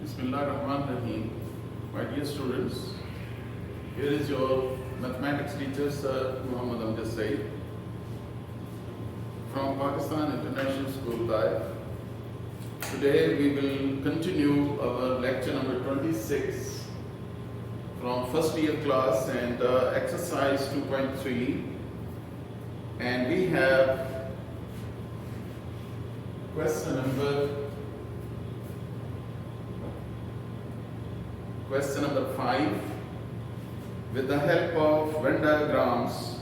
Bismillahirrahmanirrahim. My dear students, here is your mathematics teacher, Sir Muhammad Amjad Said, from Pakistan International School, Live. Today we will continue our lecture number 26 from first year class and exercise 2.3, and we have question number 5. With the help of Venn diagrams,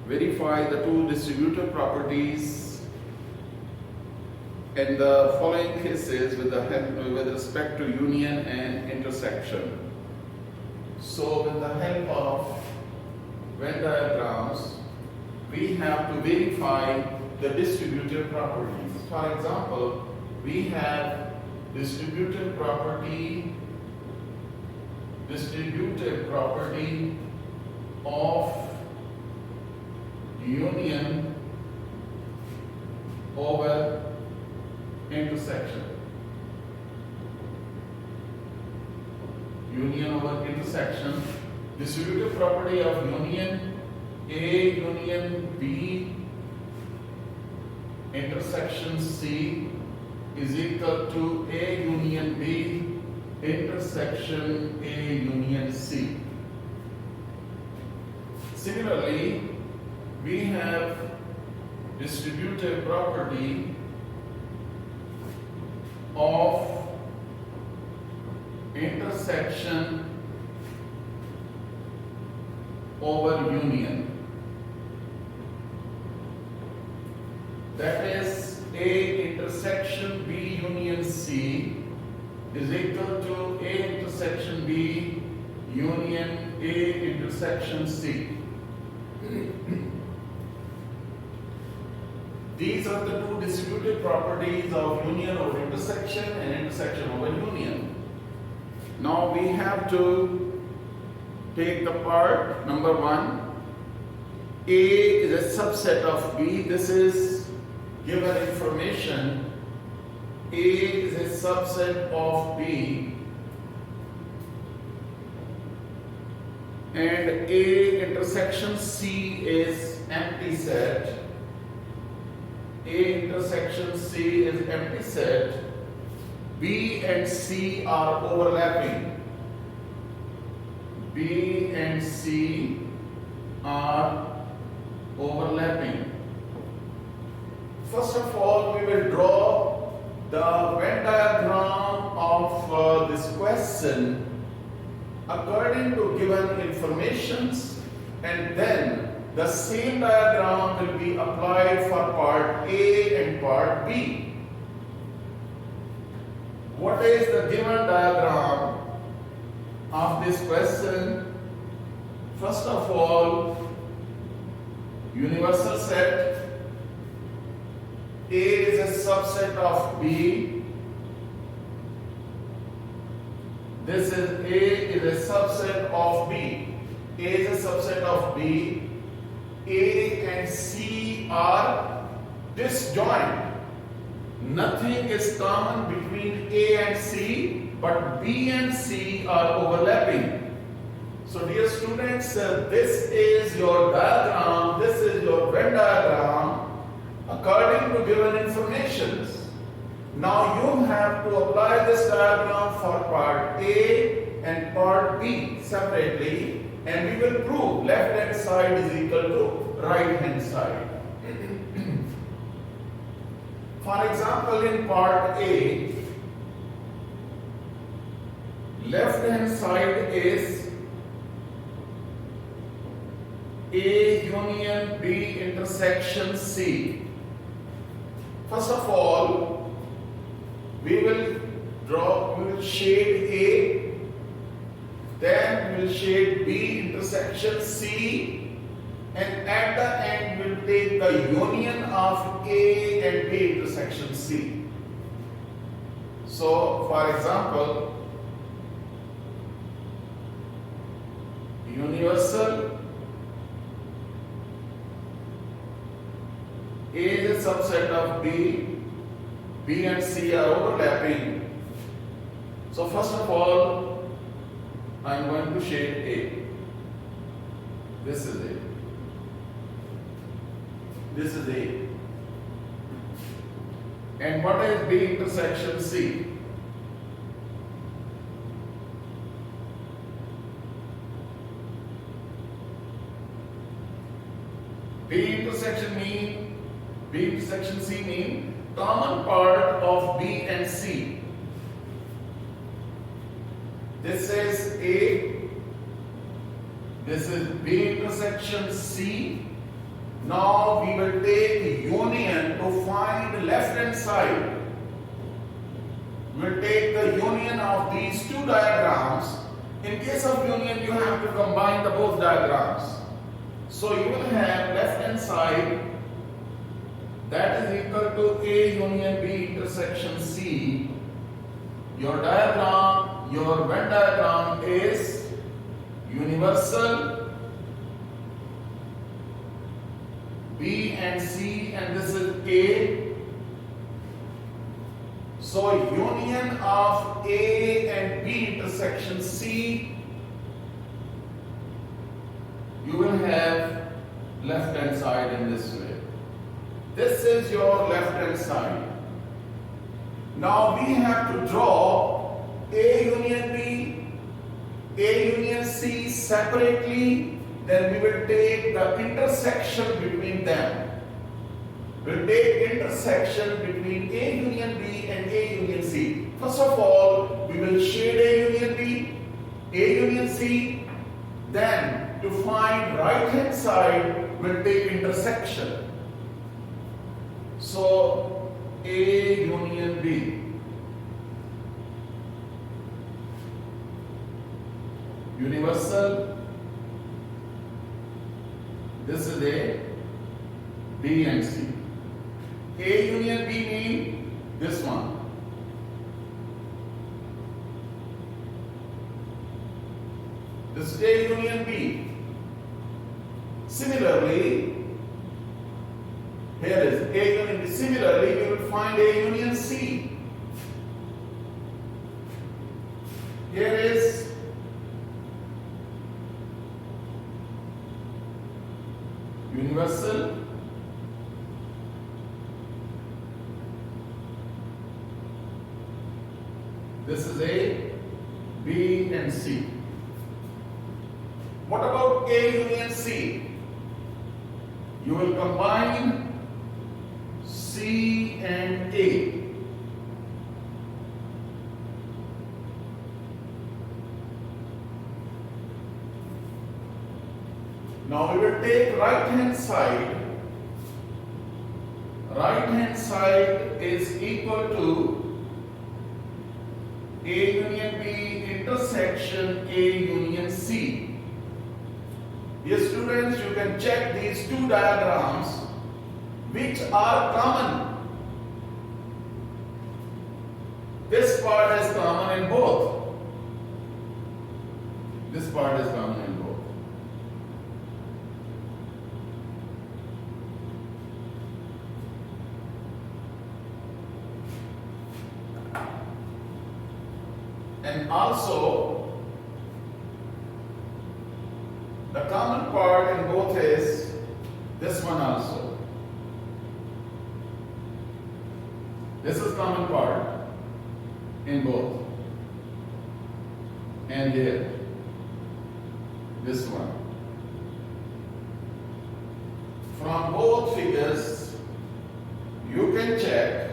verify the two distributive properties in the following cases with respect to union and intersection. So with the help of Venn diagrams, we have to verify the distributive properties. For example, we have distributive property of union over intersection. Union over intersection. Distributive property of union A union B intersection C is equal to A union B intersection A union C. Similarly, we have distributive property of intersection over union. That is A intersection B union C is equal to A intersection B union A intersection C. These are the two distributive properties of union over intersection and intersection over union. Now we have to take the part number 1. A is a subset of B. This is given information. A is a subset of B, and A intersection C is empty set. A intersection C is empty set. B and C are overlapping. B and C are overlapping. First of all, we will draw the Venn diagram of this question according to given informations, and then the same diagram will be applied for part A and part B. What is the given diagram of this question? First of all, universal set. A is a subset of B. This is A is a subset of B. A is a subset of B. A and C are disjoint. Nothing is common between A and C, but B and C are overlapping. So dear students, this is your diagram, this is your Venn diagram according to given informations. Now you have to apply this diagram for part A and part B separately, and we will prove left hand side is equal to right hand side. For example, in part A, left hand side is A union B intersection C. First of all, we will shade A, then we will shade B intersection C, and at the end we will take the union of A and B intersection C. So, for example, universal A is a subset of B, B and C are overlapping. So first of all, I am going to shade A. This is A. This is A. And what is B intersection C? B intersection C mean common part of B and C. This is A. This is B intersection C. Now we will take union to find left hand side. We will take the union of these two diagrams. In case of union, you have to combine the both diagrams. So you will have left hand side that is equal to A union B intersection C. Your diagram, your Venn diagram is universal B and C, and this is A. So union of A and B intersection C, you will have left hand side in this way. This is your left hand side. Now we have to draw A union B, A union C separately. Then we will take the intersection between them. We'll take intersection between A union B and A union C. First of all, we will shade A union B, A union C. Then to find right hand side, we'll take intersection. So A union B. Universal. This is A, B and C. A union B mean this one. This is A union B. Similarly, here is A union B. Similarly, we will find A union C. Here is universal this is A, B and C. What about A union C? You will combine C and A. Now we will take right hand side. Right hand side is equal to A union B intersection A union C. Yes, students, you can check these two diagrams which are common. This part is common in both. This part is common in both. And also, the common part in both is this one also. This is common part in both. And here, this one. From both figures, you can check.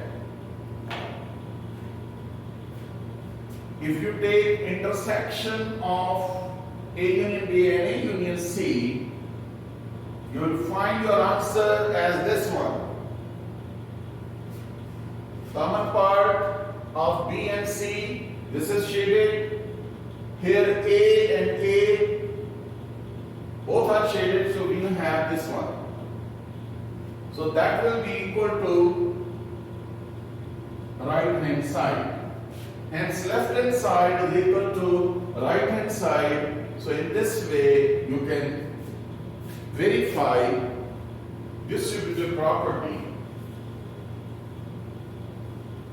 If you take intersection of A union B and A union C, you will find your answer as this one. Common part of B and C, this is shaded. Here A and A, both are shaded, so we have this one. So that will be equal to right hand side. Hence left hand side is equal to right hand side. So in this way you can verify distributive property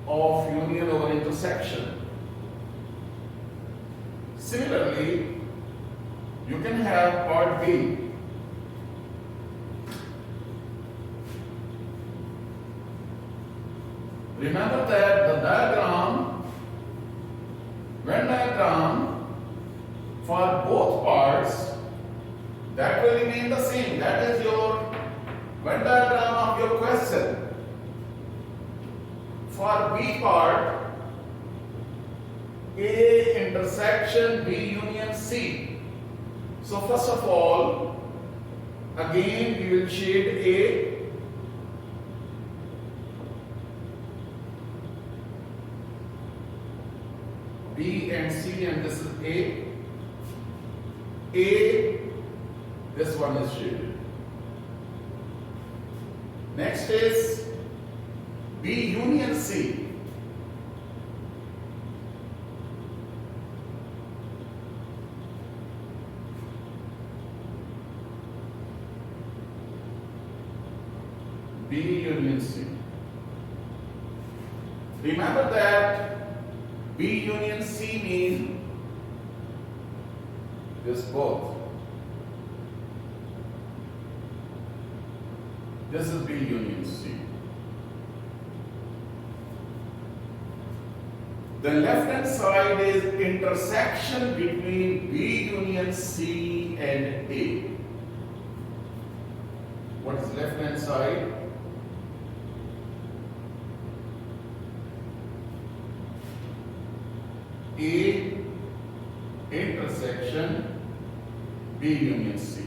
of union over intersection. Similarly, you can have part B. Remember that the diagram, Venn diagram for both parts, that will remain the same. That is your Venn diagram of your question. For B part, A intersection B union C. So first of all, again we will shade A. B and C, and this is A. A, this one is shaded. Next is B union C. B union C. Remember that B union C means this both. This is B union C. The left hand side is intersection between B union C and A. What is left hand side? A intersection B union C.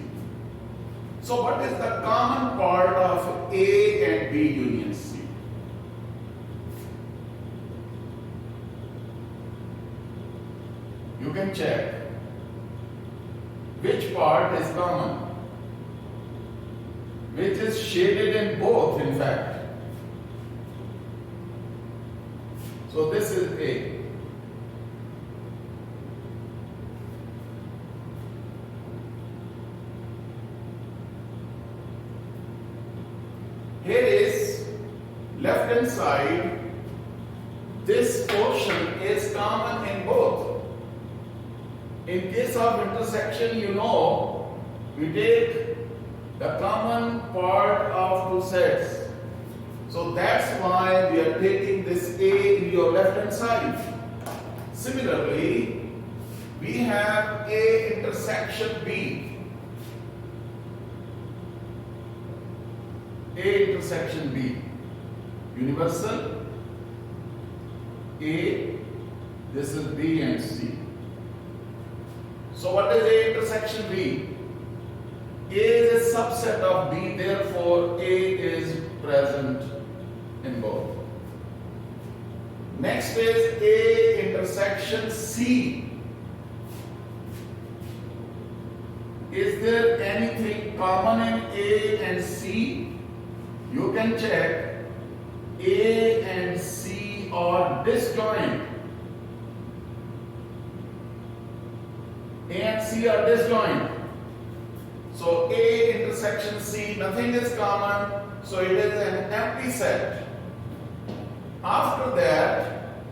So what is the common part of A and B union C? You can check which part is common, which is shaded in both, in fact. So this is A. Here is left hand side. This portion is common in both. In case of intersection, you know, we take the common part of two sets. So that's why we are taking this A in your left hand side. Similarly, we have A intersection B. A intersection B. Universal. A. This is B and C. So what is A intersection B? A is a subset of B, therefore A is present in both. Next is A intersection C. Is there anything common in A and C? You can check. A and C are disjoint. A and C are disjoint. So A intersection C, nothing is common, so it is an empty set. After that,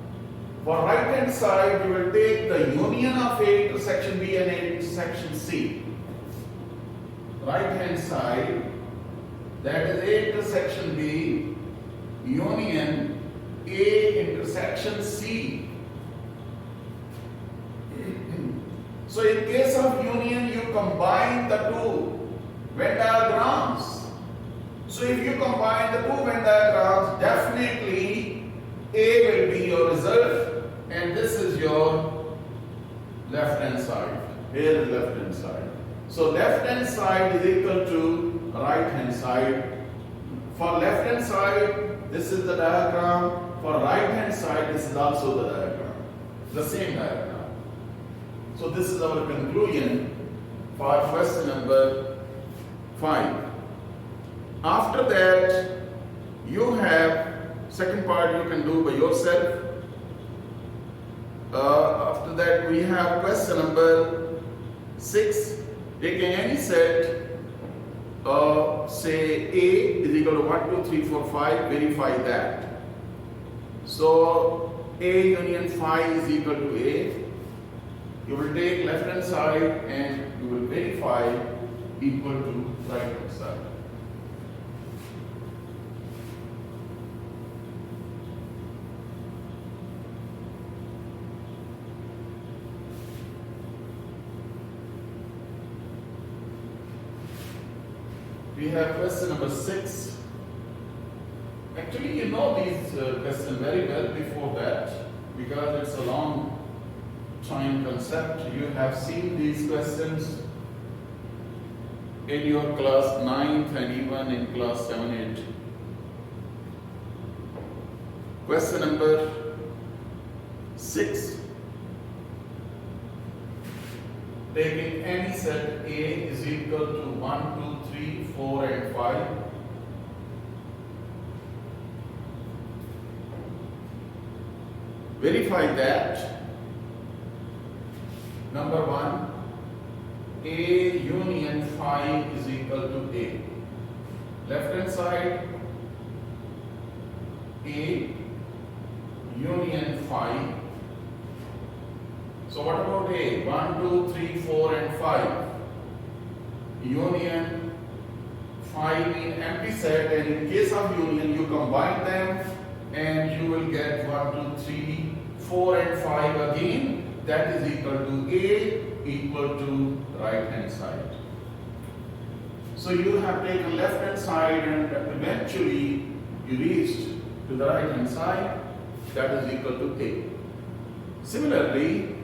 for right hand side, you will take the union of A intersection B and A intersection C. Right hand side, that is A intersection B, union A intersection C. So in case of union, you combine the two Venn diagrams. So if you combine the two Venn diagrams, definitely A will be your result, and this is your left hand side. Here is left hand side. So left hand side is equal to right hand side. For left hand side, this is the diagram. For right hand side, this is also the diagram. The same diagram. So this is our conclusion for question number 5. After that, you have second part you can do by yourself. After that, we have question number 6. Taking any set, say A is equal to 1, 2, 3, 4, 5, verify that. So A union phi is equal to A. You will take left hand side and you will verify equal to right hand side. We have question number 6. Actually, you know these questions very well before that because it's a long time concept. You have seen these questions in your class 9th and even in class 7th. Question number 6. Taking any set A is equal to 1, 2, 3, 4 and 5. Verify that. Number 1, A union phi is equal to A. Left hand side, A union phi. So what about A? 1, 2, 3, 4 and 5. Union phi mean empty set, and in case of union you combine them and you will get 1, 2, 3, 4 and 5 again. That is equal to A equal to right hand side. So you have taken left hand side and eventually you reached to the right hand side. That is equal to A. Similarly,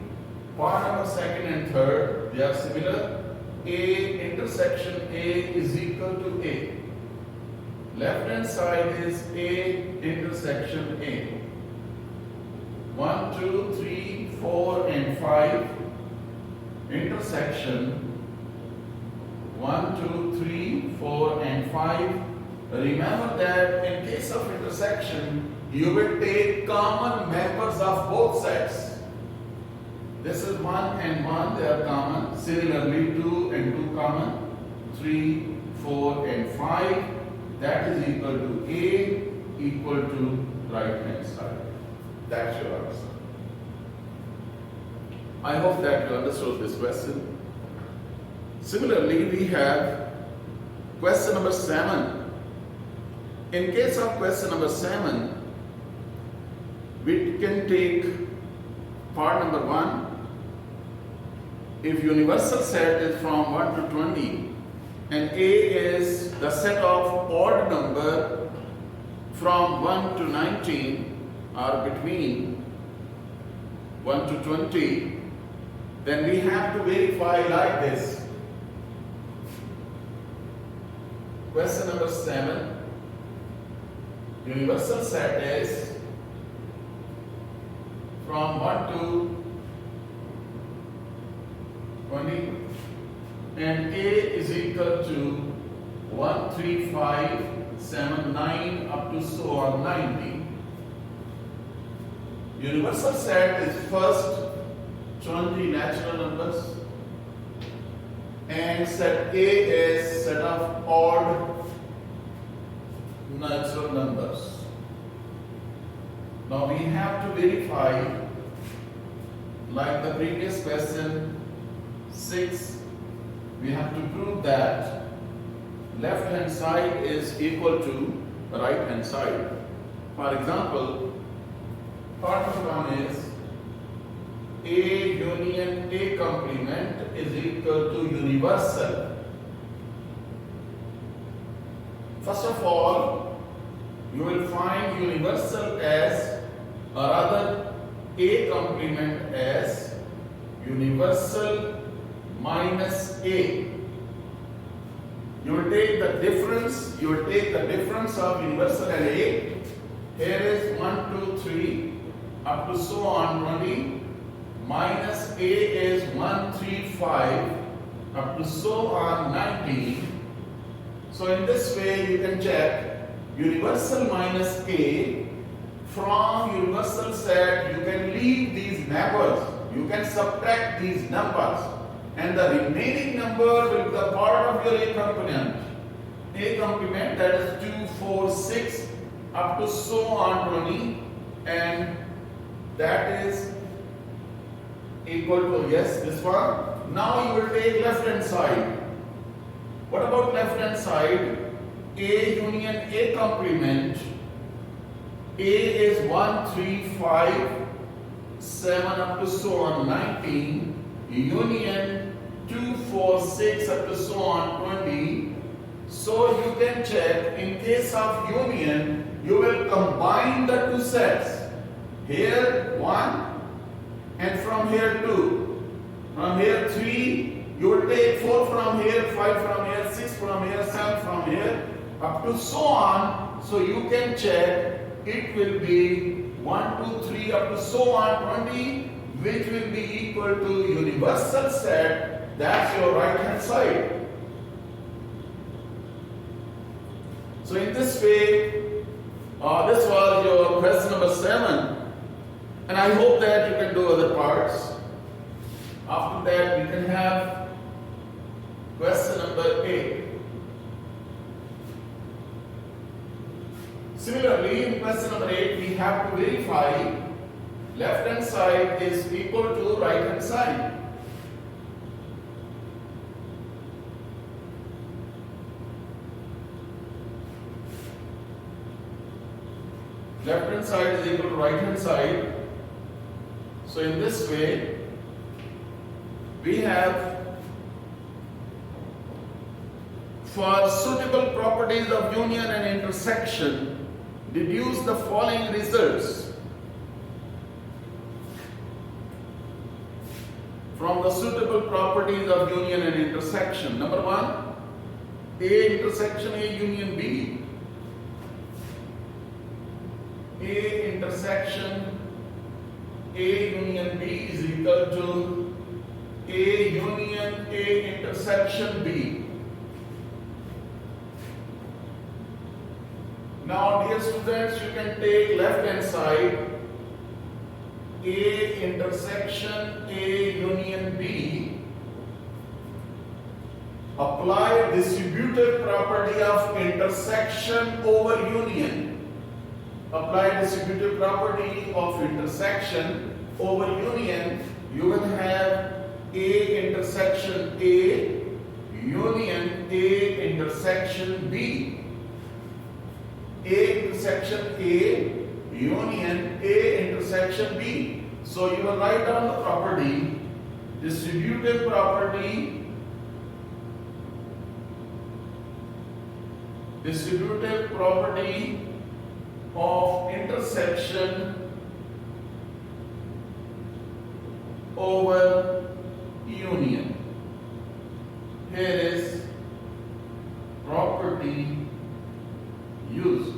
part number 2nd and 3rd, they are similar. A intersection A is equal to A. Left hand side is A intersection A. 1, 2, 3, 4 and 5 intersection 1, 2, 3, 4 and 5. Remember that in case of intersection you will take common members of both sets. This is 1 and 1, they are common. Similarly 2 and 2 common. 3, 4 and 5. That is equal to A equal to right hand side. That's your answer. I hope that you understood this question. Similarly, we have question number 7. In case of question number 7, we can take part number 1. If universal set is from 1 to 20 and A is the set of odd number from 1 to 19 or between 1 to 20, then we have to verify like this. Question number 7. Universal set is from 1 to 20 and A is equal to 1, 3, 5, 7, 9 up to so on 90. Universal set is first 20 natural numbers and set A is set of odd natural numbers. Now we have to verify like the previous question 6, we have to prove that left hand side is equal to right hand side. For example, part of one is A union A complement is equal to universal. First of all, you will find universal as, or rather A complement as universal minus A. You will take the difference, of universal and A. Here is 1, 2, 3 up to so on 20. Minus A is 1, 3, 5 up to so on 19. So in this way you can check universal minus A. From universal set you can leave these numbers. You can subtract these numbers and the remaining number will be the part of your A complement. A complement, that is 2, 4, 6 up to so on 20, and that is A equal to, yes, this one. Now you will take left hand side. What about left hand side? A union A complement. A is 1, 3, 5, 7 up to so on 19. Union 2, 4, 6 up to so on 20. So you can check, in case of union, you will combine the two sets. Here 1 and from here 2. From here 3, you will take 4 from here, 5 from here, 6 from here, 7 from here, up to so on. So you can check, it will be 1, 2, 3 up to so on 20, which will be equal to universal set. That's your right hand side. So in this way, this was your question number 7, and I hope that you can do other parts. After that, we can have question number 8. Similarly, in question number 8, we have to verify left hand side is equal to right hand side. Left hand side is equal to right hand side. So in this way, we have, for suitable properties of union and intersection, deduce the following results from the suitable properties of union and intersection. Number 1, A intersection A union B. A intersection A union B is equal to A union A intersection B. Now, dear students, you can take left hand side, A intersection A union B. Apply distributive property of intersection over union. Apply distributive property of intersection over union. You will have A intersection A union A intersection B. A intersection A union A intersection B. So you will write down the property, distributive property of intersection over union. Here is property used.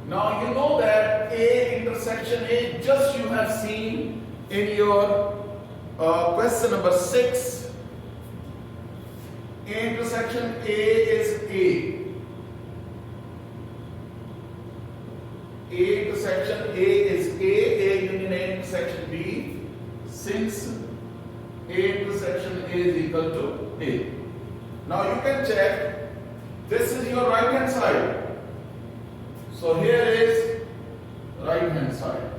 Now you know that A intersection A, just you have seen in your question number 6. A intersection A is A. A intersection A is A union A intersection B. Since A intersection A is equal to A. Now you can check, this is your right hand side. So here is right hand side.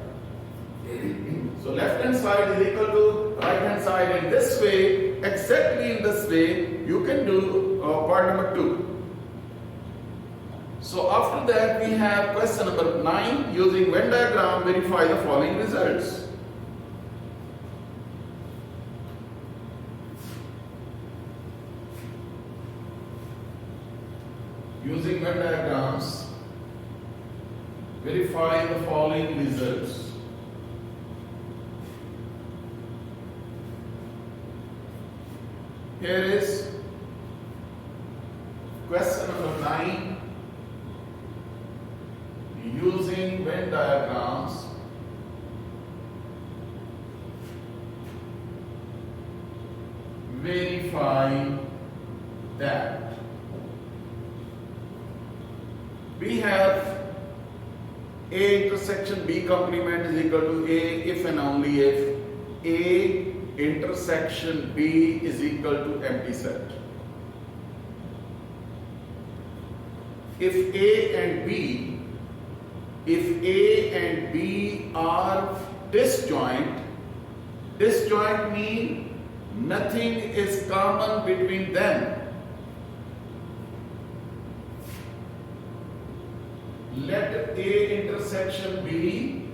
So left hand side is equal to right hand side in this way, exactly in this way, you can do part number 2. So after that we have question number 9, using Venn diagram, verify the following results. Using Venn diagrams, verify the following results. Here is question number 9. Using Venn diagrams, verify that we have A intersection B complement is equal to A if and only if A intersection B is equal to empty set. If A and B if A and B are disjoint, disjoint means nothing is common between them. Let A intersection B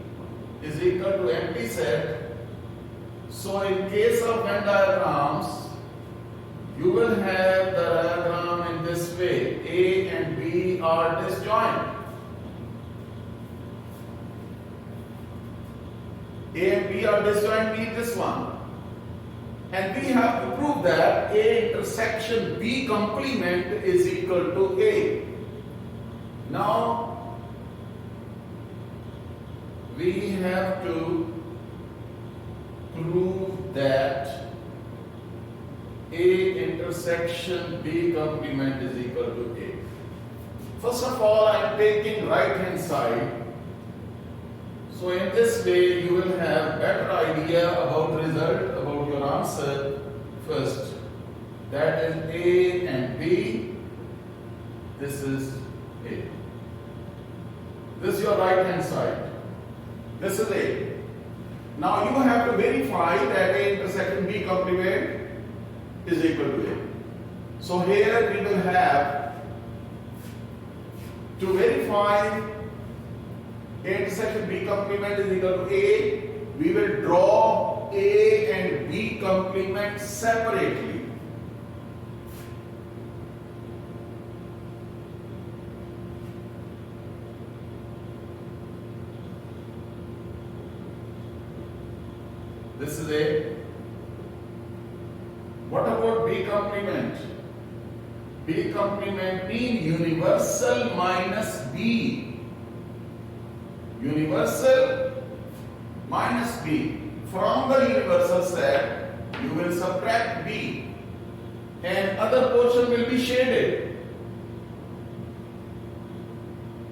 is equal to empty set. So in case of Venn diagrams, you will have the diagram in this way. A and B are disjoint. A and B are disjoint means this one. And we have to prove that A intersection B complement is equal to A. Now, we have to prove that A intersection B complement is equal to A. First of all, I am taking right hand side. So in this way, you will have better idea about the result, about your answer first. That is A and B. This is A. This is your right hand side. This is A. Now you have to verify that A intersection B complement is equal to A. So here we will have to verify A intersection B complement is equal to A, we will draw A and B complement separately. This is A. What about B complement? B complement means universal minus B. Universal minus B. From the universal set, you will subtract B and other portion will be shaded.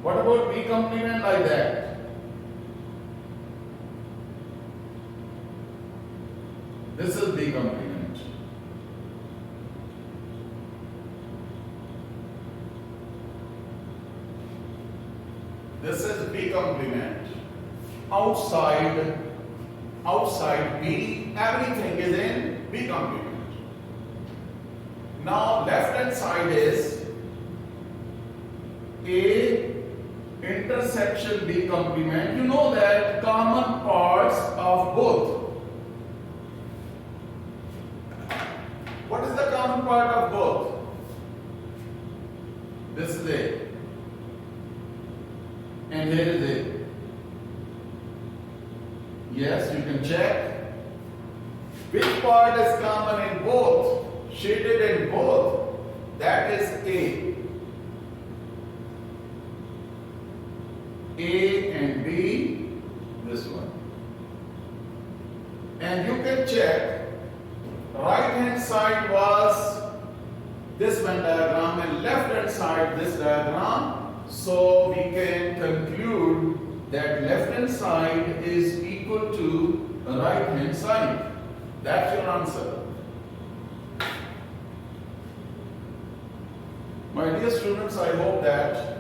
What about B complement like that? This is B complement. This is B complement. Outside B, everything is in B complement. Now left hand side is A intersection B complement. You know that common parts of both. What is the common part of both? This is A. And here is A. Yes, you can check. Which part is common in both? Shaded in both. That is A. A and B, this one. And you can check. Right hand side was this Venn diagram and left hand side this diagram. So we can conclude that left hand side is equal to right hand side. That's your answer. My dear students, I hope that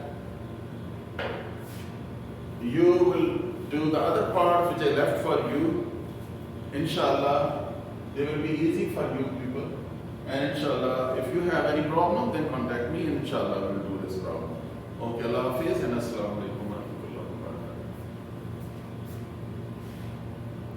you will do the other part which I left for you. Inshallah, it will be easy for you people. And inshallah, if you have any problem, then contact me and inshallah we will do this problem. Okay, Allah Hafiz and Assalamu alaikum.